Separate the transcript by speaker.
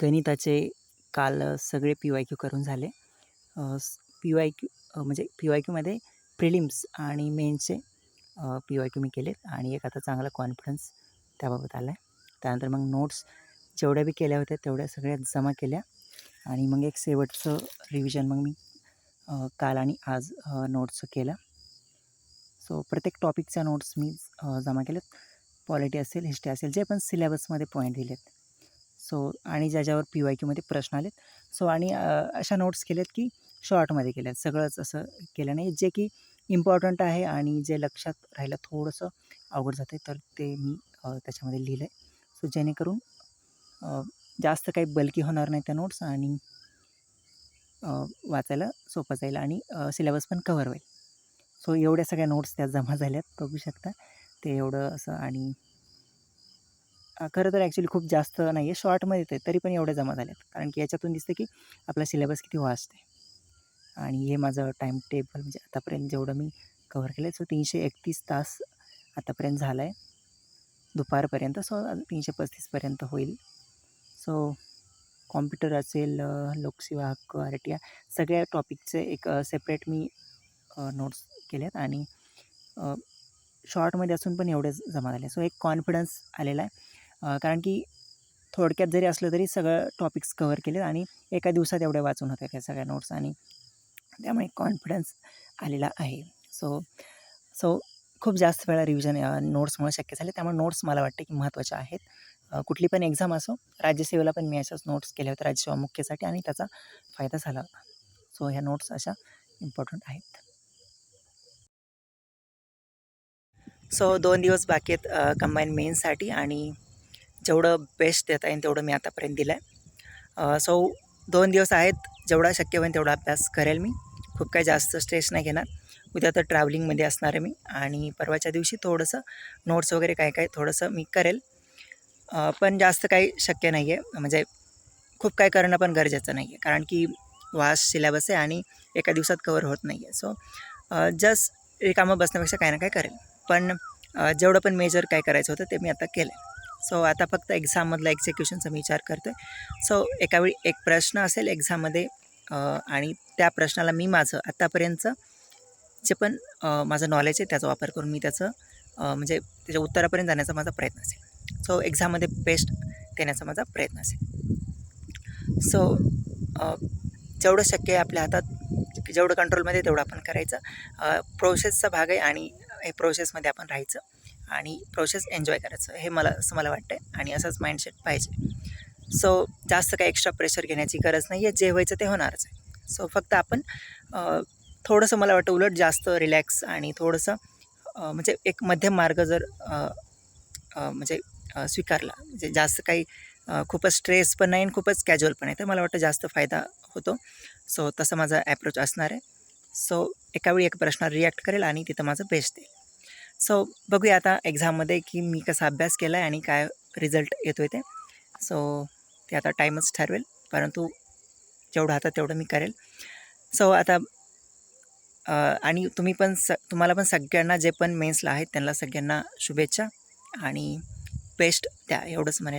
Speaker 1: गणिताचे काल सगळे पी-वाय-क्यू करून झाले. पी-वाय-क्यू म्हणजे पी-वाय-क्यूमध्ये प्रिलिम्स आणि मेन्सचे पी-वाय-क्यू मी केलेत आणि एक आता चांगला कॉन्फिडन्स त्याबाबत आला आहे. त्यानंतर मग नोट्स जेवढ्या बी केल्या होत्या तेवढ्या सगळ्या जमा केल्या आणि मग एक शेवटचं रिव्हिजन मग मी काल आणि आज नोट्स केलं. सो प्रत्येक टॉपिकच्या नोट्स मी जमा केल्यात. पॉलिटी असेल, हिस्ट्री असेल, जे पण सिलेबसमध्ये पॉईंट दिलेत. सो आणि ज्याच्यावर पी-वाय-क्यूमध्ये प्रश्न आलेत. सो आणि अशा नोट्स केल्यात की शॉर्टमध्ये केल्यात. सगळंच असं केलं नाही, जे की इम्पॉर्टंट आहे आणि जे लक्षात राहायला थोडंसं अवघड जातं आहे, तर ते मी त्याच्यामध्ये लिहिलं आहे. सो जेणेकरून जास्त काही बल्की होणार नाही त्या नोट्स आणि वाचायला सोपं जाईल आणि सिलेबस पण कव्हर होईल. सो एवढ्या सगळ्या नोट्स त्या जमा झाल्यात, बघू शकता. ते एवढं असं आणि खरं तर ॲक्च्युली खूप जास्त नाही आहे, शॉर्टमध्येच आहे, तरी पण एवढ्या जमा झाल्यात. कारण की याच्यातून दिसतं की आपला सिलेबस किती वास्ट आहे. आणि हे माझं टाईम टेबल म्हणजे आतापर्यंत जेवढं मी कव्हर केलं आहे, सो 331 तास आतापर्यंत झाला आहे दुपारपर्यंत. सो 335पर्यंत होईल. सो कॉम्प्युटर असेल, लोकसेवा हक्क, RTI सगळ्या टॉपिकचे एक सेपरेट मी नोट्स केल्यात आणि शॉर्टमध्ये असून पण एवढेच जमा झाले. सो एक कॉन्फिडन्स आलेला आहे. कारण की थोडक्यात जरी असलं तरी सगळं टॉपिक्स कव्हर केले आणि एका दिवसात एवढ्या वाचून होत्या त्या सगळ्या नोट्स आणि त्यामुळे कॉन्फिडन्स आलेला आहे. सो सो खूप जास्त वेळा रिव्हिजन नोट्समुळे शक्य झाले. त्यामुळे नोट्स मला वाटते की महत्त्वाच्या आहेत. कुठली पण एक्झाम असो, राज्यसेवेला पण मी अशाच नोट्स केल्या होत्या राज्यसेवा मुख्यसाठी आणि त्याचा फायदा झाला होता. सो ह्या नोट्स अशा इम्पॉर्टंट आहेत. सो 2 दिवस बाकी आहेत कंबाईन मेन्ससाठी आणि जेवढं बेस्ट देता येईल तेवढं मी आतापर्यंत दिलं आहे. सो 2 दिवस आहेत, जेवढा शक्य होईल तेवढा अभ्यास करेल मी. खूप काही जास्त स्ट्रेस नाही घेणार. उद्या तर ट्रॅव्हलिंगमध्ये असणार आहे मी आणि परवाच्या दिवशी थोडंसं नोट्स वगैरे काय थोडंसं मी करेल. पण जास्त काही शक्य नाही आहे, म्हणजे खूप काही करणं पण गरजेचं नाही आहे. कारण की वास्ट सिलेबस आहे आणि एका दिवसात कव्हर होत नाही आहे. सो जस्ट रिकामं बसण्यापेक्षा काही ना काही करेल. पण जेवढं पण मेजर काय करायचं होतं ते मी आता केलं आहे. सो आता फक्त एक्झाममधला एक्झिक्युशनचा मी विचार करतो आहे. सो एकावेळी एक प्रश्न असेल एक्झाममध्ये आणि त्या प्रश्नाला मी माझं आत्तापर्यंतचं जे पण माझं नॉलेज आहे त्याचा वापर करून मी त्याचं म्हणजे त्याच्या उत्तरापर्यंत जाण्याचा माझा प्रयत्न असेल. सो एक्झाममध्ये बेस्ट देण्याचा माझा प्रयत्न असेल. सो जेवढं शक्य आहे आपल्या हातात, जेवढं कंट्रोलमध्ये तेवढं आपण करायचं. प्रोसेसचा भाग आहे आणि हे प्रोसेसमध्ये आपण राहायचं आणि प्रोसेस एन्जॉय करायचं, हे असं मला वाटतं आहे आणि असंच माइंडसेट पाहिजे. सो जास्त काही एक्स्ट्रा प्रेशर घेण्याची गरज नाही आहे, जे व्हायचं ते होणारच आहे. सो फक्त आपण थोडंसं मला वाटतं उलट जास्त रिलॅक्स आणि थोडंसं म्हणजे एक मध्यम मार्ग जर म्हणजे स्वीकारला, म्हणजे जास्त काही खूपच स्ट्रेस पण नाही आणि खूपच कॅज्युअल पण आहे, तर मला वाटतं जास्त फायदा होतो. सो तसं माझा ॲप्रोच असणार आहे. सो एकावेळी एक प्रश्नावर रिॲक्ट करेल आणि तिथं माझं बेस्ट देईल. सो बघूया आता एक्झाममध्ये की मी कसा अभ्यास केला आहे आणि काय रिझल्ट येतो आहे ते. सो ते आता टाईमच ठरवेल, परंतु जेवढं हातात तेवढं मी करेल. सो आता आणि तुम्हाला पण सगळ्यांना जे पण मेन्सला आहेत त्यांना सगळ्यांना शुभेच्छा आणि बेस्ट द्या, एवढंच म्हणेल.